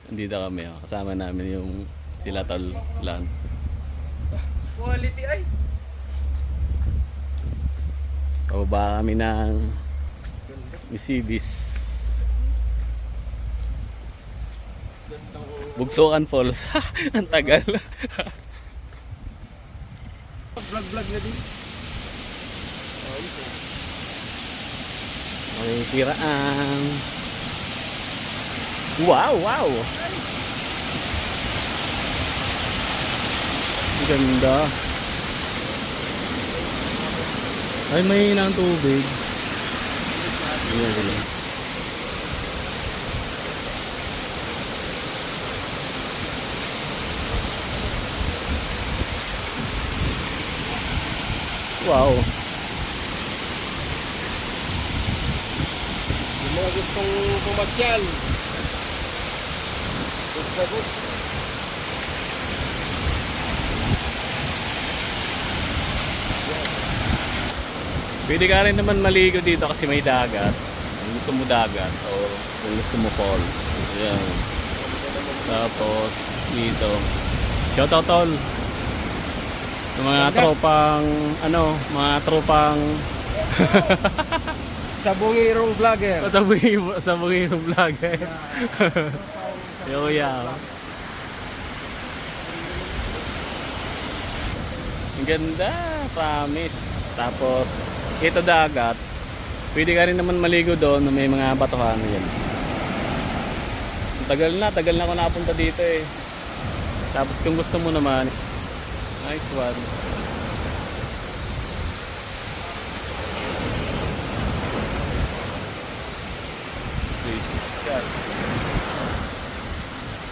Andito kami, oh. Kasama namin yung sila Tol Lance. Quality ay. Pababa kami ng Misibis. Bugsukan Falls. Ang tagal. Vlog na din. May tiraan. Wow, wow. Ang ganda. Ay, may hinang tubig. Ayan sila. Wow. Yung mga gustong pumasyal. Good. Pwede ka rin naman maligo dito kasi may dagat. Kung gusto mo dagat o kung gusto mo falls. Ayan. Tapos dito. Shoutout tol. Yung mga tropang mga tropang Sabungirong vlogger. sa mga vlogger. Yo yeah. Ang ganda, promise. Tapos ito dagat. Pwede ka rin naman maligo doon na may mga batuhan yan. Tagal na ako napunta dito eh. Tapos kung gusto mo naman, nice one. Jesus Christ.